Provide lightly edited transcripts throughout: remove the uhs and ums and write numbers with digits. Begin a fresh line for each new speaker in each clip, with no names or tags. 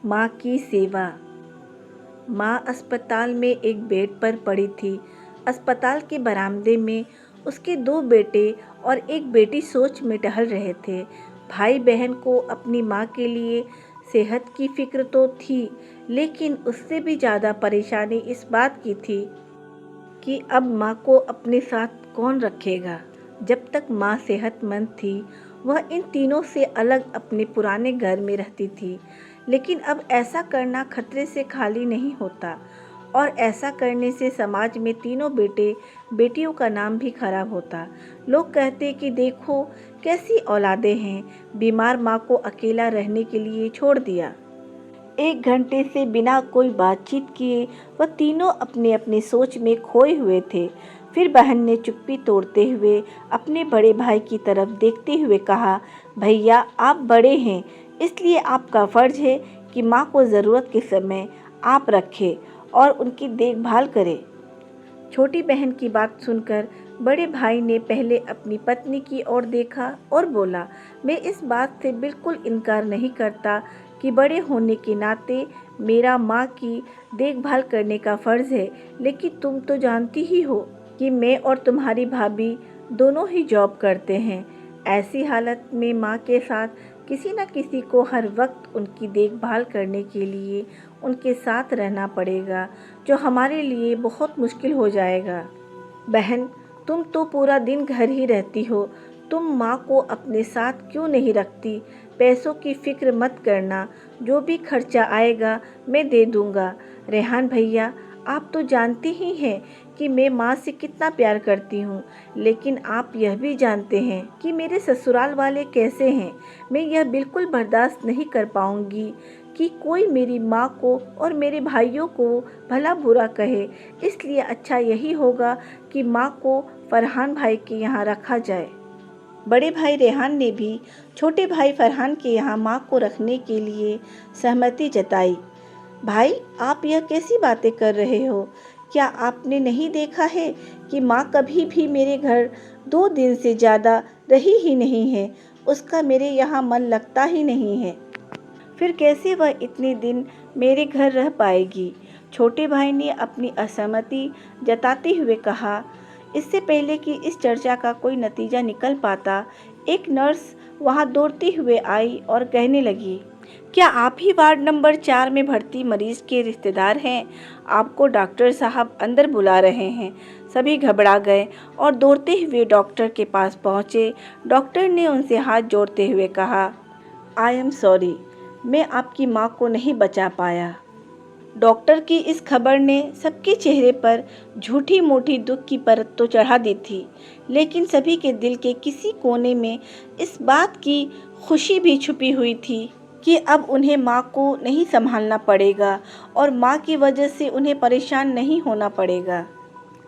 माँ की सेवा। माँ अस्पताल में एक बेड पर पड़ी थी। अस्पताल के बरामदे में उसके 2 बेटे और एक बेटी सोच में टहल रहे थे। भाई बहन को अपनी माँ के लिए सेहत की फिक्र तो थी, लेकिन उससे भी ज़्यादा परेशानी इस बात की थी कि अब माँ को अपने साथ कौन रखेगा। जब तक माँ सेहतमंद थी, वह इन तीनों से अलग अपने पुराने घर में रहती थी, लेकिन अब ऐसा करना खतरे से खाली नहीं होता और ऐसा करने से समाज में तीनों बेटे बेटियों का नाम भी खराब होता। लोग कहते कि देखो कैसी औलादें हैं, बीमार माँ को अकेला रहने के लिए छोड़ दिया। 1 घंटे से बिना कोई बातचीत किए वह तीनों अपने अपने सोच में खोए हुए थे। फिर बहन ने चुप्पी तोड़ते हुए अपने बड़े भाई की तरफ देखते हुए कहा, भैया आप बड़े हैं, इसलिए आपका फ़र्ज़ है कि माँ को ज़रूरत के समय आप रखें और उनकी देखभाल करें। छोटी बहन की बात सुनकर बड़े भाई ने पहले अपनी पत्नी की ओर देखा और बोला, मैं इस बात से बिल्कुल इनकार नहीं करता कि बड़े होने के नाते मेरा माँ की देखभाल करने का फ़र्ज़ है, लेकिन तुम तो जानती ही हो कि मैं और तुम्हारी भाभी दोनों ही जॉब करते हैं। ऐसी हालत में माँ के साथ किसी न किसी को हर वक्त उनकी देखभाल करने के लिए उनके साथ रहना पड़ेगा, जो हमारे लिए बहुत मुश्किल हो जाएगा। बहन, तुम तो पूरा दिन घर ही रहती हो, तुम माँ को अपने साथ क्यों नहीं रखती? पैसों की फ़िक्र मत करना, जो भी खर्चा आएगा मैं दे दूँगा। रेहान भैया, आप तो जानते ही हैं कि मैं माँ से कितना प्यार करती हूँ, लेकिन आप यह भी जानते हैं कि मेरे ससुराल वाले कैसे हैं। मैं यह बिल्कुल बर्दाश्त नहीं कर पाऊँगी कि कोई मेरी माँ को और मेरे भाइयों को भला बुरा कहे, इसलिए अच्छा यही होगा कि माँ को फरहान भाई के यहाँ रखा जाए। बड़े भाई रेहान ने भी छोटे भाई फरहान के यहाँ माँ को रखने के लिए सहमति जताई। भाई, आप यह कैसी बातें कर रहे हो? क्या आपने नहीं देखा है कि माँ कभी भी मेरे घर 2 दिन से ज़्यादा रही ही नहीं है? उसका मेरे यहाँ मन लगता ही नहीं है। फिर कैसे वह इतने दिन मेरे घर रह पाएगी? छोटे भाई ने अपनी असहमति जताते हुए कहा। इससे पहले कि इस चर्चा का कोई नतीजा निकल पाता, एक नर्स वहां दौड़ते हुए आई और कहने लगी, क्या आप ही वार्ड नंबर 4 में भर्ती मरीज के रिश्तेदार हैं? आपको डॉक्टर साहब अंदर बुला रहे हैं। सभी घबरा गए और दौड़ते हुए डॉक्टर के पास पहुंचे। डॉक्टर ने उनसे हाथ जोड़ते हुए कहा, आई एम सॉरी, मैं आपकी माँ को नहीं बचा पाया। डॉक्टर की इस खबर ने सबके चेहरे पर झूठी मूठी दुख की परत तो चढ़ा दी थी, लेकिन सभी के दिल के किसी कोने में इस बात की खुशी भी छुपी हुई थी कि अब उन्हें माँ को नहीं संभालना पड़ेगा और माँ की वजह से उन्हें परेशान नहीं होना पड़ेगा।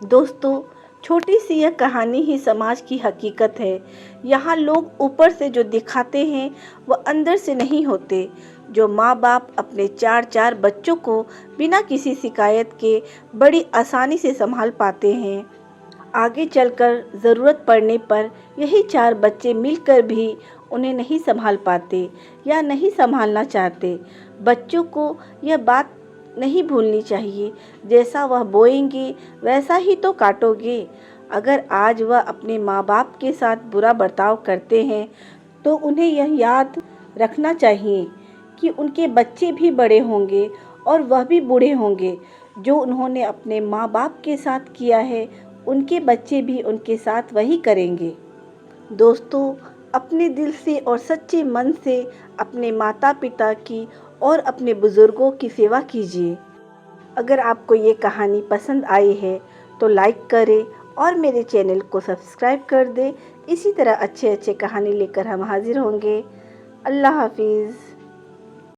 दोस्तों, छोटी सी यह कहानी ही समाज की हकीकत है। यहाँ लोग ऊपर से जो दिखाते हैं वह अंदर से नहीं होते। जो माँ बाप अपने 4-4 बच्चों को बिना किसी शिकायत के बड़ी आसानी से संभाल पाते हैं, आगे चलकर ज़रूरत पड़ने पर यही 4 बच्चे मिलकर भी उन्हें नहीं संभाल पाते या नहीं संभालना चाहते। बच्चों को यह बात नहीं भूलनी चाहिए, जैसा वह बोएंगे वैसा ही तो काटोगे। अगर आज वह अपने माँ बाप के साथ बुरा बर्ताव करते हैं तो उन्हें यह याद रखना चाहिए कि उनके बच्चे भी बड़े होंगे और वह भी बूढ़े होंगे। जो उन्होंने अपने माँ बाप के साथ किया है, उनके बच्चे भी उनके साथ वही करेंगे। दोस्तों, अपने दिल से और सच्चे मन से अपने माता पिता की और अपने बुज़ुर्गों की सेवा कीजिए। अगर आपको ये कहानी पसंद आई है तो लाइक करें और मेरे चैनल को सब्सक्राइब कर दें। इसी तरह अच्छे अच्छे कहानी लेकर हम हाजिर होंगे। अल्लाह हाफिज़।